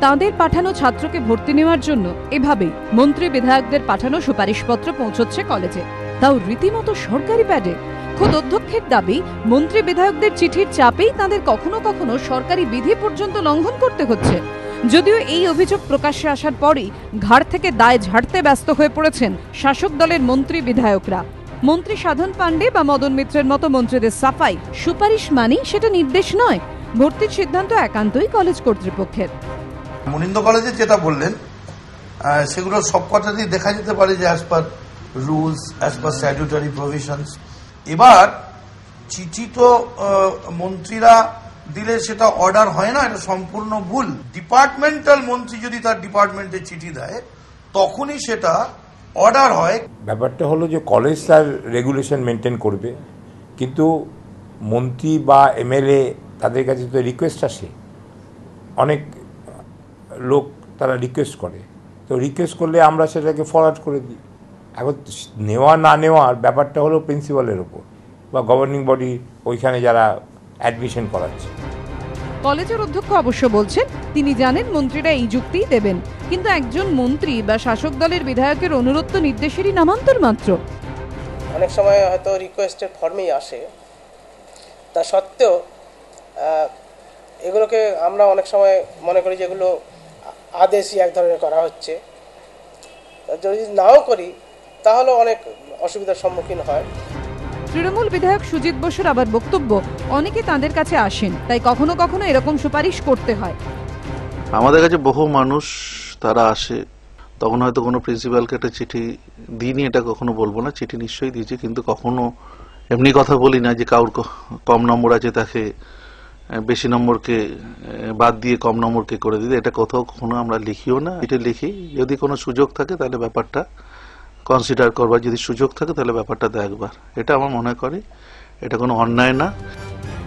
তাঁদের পাঠানো ছাত্রকে ভর্তি নেওয়ার জন্য এভাবেই মন্ত্রী বিধায়কদের পাঠানো সুপারিশপত্র পৌঁছচ্ছে কলেজে, তাও রীতিমতো সরকারি প্যাডে। খোদ অধ্যক্ষের দাবি, মন্ত্রী বিধায়কদের চিঠির চাপেই তাঁদের কখনো কখনো সরকারি বিধি পর্যন্ত লঙ্ঘন করতে হচ্ছে। যদিও এই অভিযোগ প্রকাশ্যে আসার পরই ঘাড় থেকে দায় ঝাড়তে ব্যস্ত হয়ে পড়েছেন শাসক দলের মন্ত্রী বিধায়করা। মন্ত্রী সাধন পাণ্ডে বা মদন মিত্রের মতো মন্ত্রীদের সাফাই, সুপারিশ মানেই সেটা নির্দেশ নয়, ভর্তির সিদ্ধান্ত একান্তই কলেজ কর্তৃপক্ষের। মনিন্দ কলেজে যেটা বললেন সেগুলো সব কথাতেই দেখা যেতে পারে যে as per rules, as per statutory provisions. এবার চিঠি তো মন্ত্রীরা দিলে সেটা অর্ডার হয় না, এটা সম্পূর্ণ ভুল। ডিপার্টমেন্টাল মন্ত্রী যদি তার ডিপার্টমেন্টে চিঠি দেয় তখনই সেটা অর্ডার হয়। ব্যাপারটা হলো যে কলেজ তার রেগুলেশন মেনটেন করবে, কিন্তু মন্ত্রী বা এমএলএ তাদের কাছে তো রিকোয়েস্ট আসে, অনেক লোক তারা রিকোয়েস্ট করে, তো রিকোয়েস্ট করলে আমরা সেটাকে ফরওয়ার্ড করে দিই। এখন নেওয়া না নেওয়ার ব্যাপারটা হলো প্রিন্সিপালের ওপর বা গভর্নিং বডি ওইখানে যারা অ্যাডমিশন করাচ্ছে। কলেজের অধ্যক্ষ অবশ্য বলছেন তিনি জানেন মন্ত্রীরা এই যুক্তিই দেবেন, কিন্তু একজন মন্ত্রী বা শাসক দলের বিধায়কের অনুরোধ তো নির্দেশেরই নামান্তর মাত্র। অনেক সময় হয়তো রিকোয়েস্টের ফর্মেই আসে, তা সত্ত্বেও এগুলোকে আমরা অনেক সময় মনে করি যেগুলো আদেশই এক ধরনের করা হচ্ছে। যদি নাও করি তাহলে অনেক অসুবিধার সম্মুখীন হয়। তৃণমূল বিধায়ক সুজিত বসুর আবার বক্তব্য, অনেকে তাদের কাছে আসেন, তাই কখনো কখনো এরকম সুপারিশ করতে হয়। আমাদের কাছে বহু মানুষ তারা আসে, তখন হয়তো কোনো প্রিন্সিপালকে একটা চিঠি দিইনি, এটা কখনো বলবো না, চিঠি নিশ্চয়ই দিয়েছি, কিন্তু কখনো এমনি কথা বলি না যে কারোর কম নম্বর আছে তাকে বেশি নম্বরকে বাদ দিয়ে কম নম্বরকে করে দিতে, এটা কোথাও কখনো আমরা লিখিও না। এটা লিখি যদি কোনো সুযোগ থাকে তাহলে ব্যাপারটা কনসিডার করবার, যদি সুযোগ থাকে তাহলে ব্যাপারটা দেখবার, এটা আমার মনে করি এটা কোনো অন্যায় না।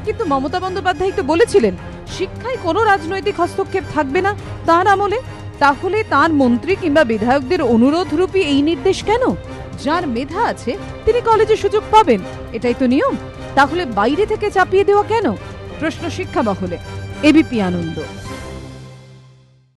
কিন্তু মমতা বন্দ্যোপাধ্যায় তো বলেছিলেন শিক্ষায় কোনো রাজনৈতিক হস্তক্ষেপ থাকবে না তার আমলে। তাহলে তার মন্ত্রী কিংবা বিধায়কদের অনুরোধ রূপী এই নির্দেশ কেন? যার মেধা আছে তিনি কলেজে সুযোগ পাবেন, এটাই তো নিয়ম। তাহলে বাইরে থেকে চাপিয়ে দেওয়া কেন? প্রশ্ন শিক্ষা মহলে। এবিপি আনন্দ।